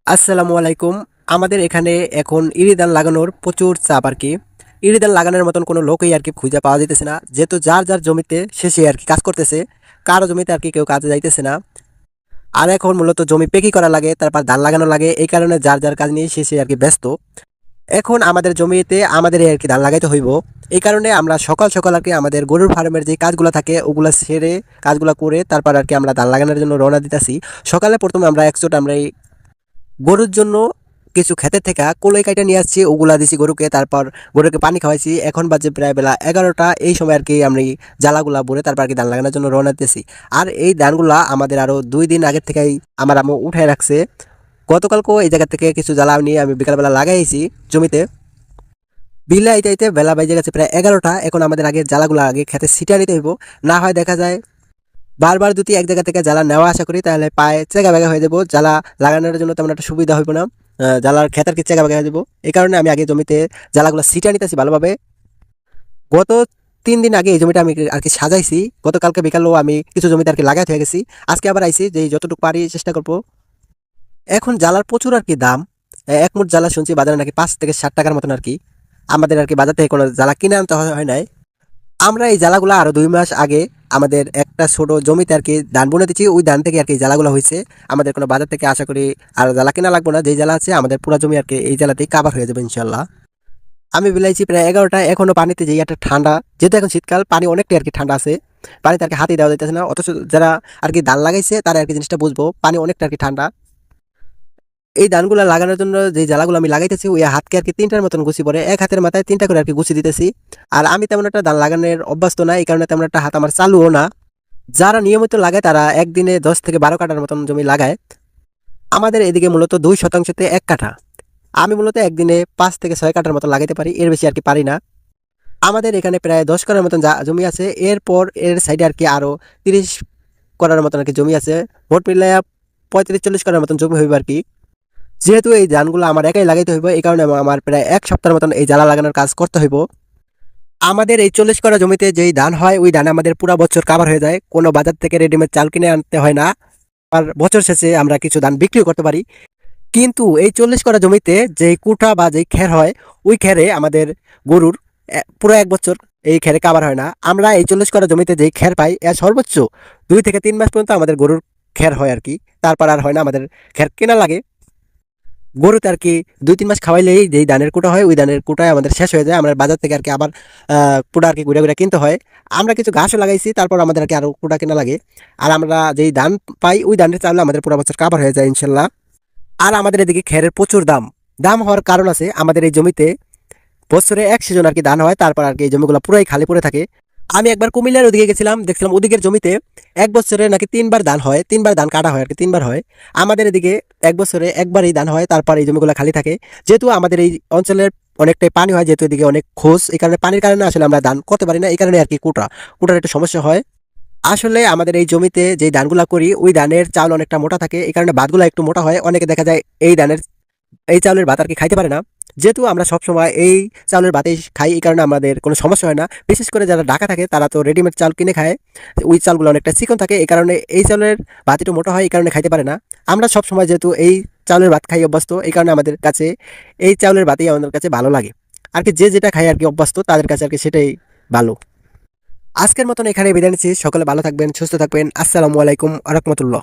আসসালামু আলাইকুম। আমাদের এখানে এখন ইরি ধান লাগানোর প্রচুর চাপ আর কি। ইরি ধান লাগানোর মতন কোনো লোকই আর কি খুঁজে পাওয়া যাইতেছে না, যেহেতু যার যার জমিতে শেষে আর কি কাজ করতেছে, কারো জমিতে আর কি কেউ কাজে যাইতেছে না। আর এখন মূলত জমি পেকি করা লাগে, তারপর ধান লাগানো লাগে, এই কারণে যার যার কাজ নিয়ে শেষে আর কি ব্যস্ত। এখন আমাদের জমিতে আমাদের আর কি ধান লাগাইতে হইব। এই কারণে আমরা সকাল সকাল আর কি আমাদের গরুর ফার্মের যে কাজগুলো থাকে ওগুলো সেরে কাজগুলো করে তারপর আর কি আমরা ধান লাগানোর জন্য রওনা দিতেছি। সকালে প্রথমে আমরা একচোট আমরা এই গরুর জন্য কিছু ক্ষেতের থেকে কলই কাইটা নিয়ে আসছি, ওগুলা দিছি গরুকে, তারপর গরুকে পানি খাওয়াইছি। এখন বাজে প্রায় বেলা 11টা, এই সময় আর কি আমি জ্বালাগুলা ভরে তারপর আর কি ধান লাগানোর জন্য রওনা দিতেছি। আর এই ধানগুলা আমাদের আরো 2 দিন আগের থেকেই আমার আম্মু উঠায় রাখছে। গতকালকেও এই জায়গা থেকে কিছু জ্বালা নিয়ে আমি বিকালবেলা লাগাইছি জমিতে। বিলে আইতে আইতে বেলা বাইজে গেছে প্রায় 11টা। এখন আমাদের আগে জ্বালাগুলা আগে খেতে ছিটিয়ে নিতে হইব, না হয় দেখা যায় বারবার যদি এক জায়গা থেকে জ্বালা নেওয়া আশা করি তাহলে পায়ে চেগা বেগা হয়ে যাবো, জ্বালা লাগানোর জন্য তেমন একটা সুবিধা হইব না। জ্বালার খেতার কি চেগা বেগা হয়ে যাবো, এই কারণে আমি আগে জমিতে জ্বালাগুলো ছিটিয়ে নিতেছি ভালোভাবে। গত 3 দিন আগে এই জমিটা আমি আর কি সাজাইছি, গতকালকে বিকালেও আমি কিছু জমিতে আর কি লাগাই হয়ে গেছি। আজকে আবার আইছি যে যতটুকু পারি চেষ্টা করবো। এখন জ্বালার প্রচুর আর কি দাম। এক মুঠ জ্বালা শুনছি বাজারে নাকি 5 থেকে 7 টাকার মতন আর কি। আমাদের আর কি বাজার থেকে কোনো জ্বালা কিনে আনতে হয় নাই। আমরা এই জ্বালাগুলো আরো 2 মাস আগে আমাদের একটা ছোট জমিতে আর কি ধান বুনে দিচ্ছি, ওই ধান থেকে আর কি এই জ্বালাগুলো হয়েছে। আমাদের কোনো বাজার থেকে আশা করি আর জ্বালা কিনা লাগবে না, যেই জ্বালা আছে আমাদের পুরো জমি আর কি এই জ্বালাতেই কাভার হয়ে যাবে ইনশাল্লাহ। আমি বিলাইছি প্রায় 11টা, এখনো পানিতে যেই একটা ঠান্ডা, যেহেতু এখন শীতকাল পানি অনেকটাই আর কি ঠান্ডা আছে, পানিতে আর কি হাতি দেওয়া যাইতেছে না। অথচ যারা আর কি ধান লাগাইছে তারা আর কি জিনিসটা বুঝবো, পানি অনেকটা আর কি ঠান্ডা। এই ধানগুলো লাগানোর জন্য যে জ্বালাগুলো আমি লাগাইতেছি ওই হাতকে আর কি 3টার মতন গুছি পরে, এক হাতের মাথায় 3টা করে আর কি গুছি দিতেছি। আর আমি তেমন একটা ধান লাগানোর অভ্যস্ত না, এই কারণে তেমন একটা হাত আমার চালুও না। যারা নিয়মিত লাগায় তারা একদিনে 10 থেকে 12 কাঠার মতন জমি লাগায়। আমাদের এদিকে মূলত 2 শতাংশতে 1 কাঠা। আমি মূলত একদিনে 5 থেকে 6 কাঠার মতন লাগাইতে পারি, এর বেশি আর কি পারি না। আমাদের এখানে প্রায় 10 করার মতন জমি আছে, এরপর এর সাইডে আর কি আরো 30 করার মতন আর কি জমি আছে। মোট মিলাইয়া 35-40 করার মতন জমি হইবে আর কি। যেহেতু এই ধানগুলো আমার একাই লাগাইতে হইব, এই কারণে আমার প্রায় 1 সপ্তাহের মতন এই জ্বালা লাগানোর কাজ করতে হইব। আমাদের এই 40 করা জমিতে যেই ধান হয় ওই ধান আমাদের পুরা বছর কাভার হয়ে যায়, কোনো বাজার থেকে রেডিমেড চাল কিনে আনতে হয় না। আর বছর শেষে আমরা কিছু ধান বিক্রিও করতে পারি। কিন্তু এই 40 করা জমিতে যেই কুটা বা যেই খের হয়, ওই খেরে আমাদের গরুর পুরো 1 বছর এই খেরে কাভার হয় না। আমরা এই 40 করা জমিতে যেই খের পাই এর সর্বোচ্চ 2 থেকে 3 মাস পর্যন্ত আমাদের গরুর খের হয় আর কি, তারপর আর হয় না, আমাদের খের কেনা লাগে। গরুতে আর কি 2-3 মাস খাওয়াইলেই যেই ধানের কুটা হয় ওই ধানের কুটায় আমাদের শেষ হয়ে যায়, আমরা বাজার থেকে আর কি আবার কুটা আর কি ঘুরে ঘুরে কিনতে হয়। আমরা কিছু ঘাসও লাগাইছি, তারপর আমাদের আর কি আরো কুটা কেনা লাগে। আর আমরা যেই ধান পাই ওই ধানের চাউলে আমাদের পুরো বছর কাভার হয়ে যায় ইনশাল্লাহ। আর আমাদের এদিকে খেরের প্রচুর দাম। দাম হওয়ার কারণ আছে, আমাদের এই জমিতে বছরে এক সিজন আর কি ধান হয়, তারপর আর কি এই জমিগুলো পুরাই খালি পড়ে থাকে। আমি একবার কুমিল্লার ওদিকে গেছিলাম, দেখছিলাম ওদিকের জমিতে 1 বছরে নাকি 3বার ধান হয়, 3বার ধান কাটা হয় আর কি, 3বার হয়। আমাদের এদিকে 1 বছরে একবারই ধান হয়, তারপর এই জমিগুলো খালি থাকে। যেহেতু আমাদের এই অঞ্চলের অনেকটাই পানি হয়, যেহেতু এদিকে অনেক খোঁজ, এই কারণে পানির কারণে আসলে আমরা ধান করতে পারি না, এই কারণে আর কি কুটার একটু সমস্যা হয়। আসলে আমাদের এই জমিতে যেই ধানগুলা করি ওই ধানের চাউল অনেকটা মোটা থাকে, এই কারণে ভাতগুলা একটু মোটা হয়। অনেকে দেখা যায় এই চাউলের ভাত আর কি খাইতে পারে না। যেহেতু আমরা সবসময় এই চাউলের ভাতেই খাই, এই কারণে আমাদের কোনো সমস্যা হয় না। বিশেষ করে যারা ঢাকা থাকে তারা তো রেডিমেড চাল কিনে খায়, ওই চালগুলো অনেকটা চিকন থাকে, এই কারণে এই চাউলের ভাত একটু মোটা হয়, এই কারণে খাইতে পারে না। আমরা সবসময় যেহেতু এই চাউলের ভাত খাই অভ্যস্ত, এই কারণে আমাদের কাছে এই চাউলের ভাতই আমাদের কাছে ভালো লাগে আর কি। যে যেটা খাই আর কি অভ্যস্ত তাদের কাছে আর কি সেটাই ভালো। আজকের মতন এখানে বিদায় নিচ্ছি, সকলে ভালো থাকবেন, সুস্থ থাকবেন। আসসালামু আলাইকুম আ রহমতুল্লাহ।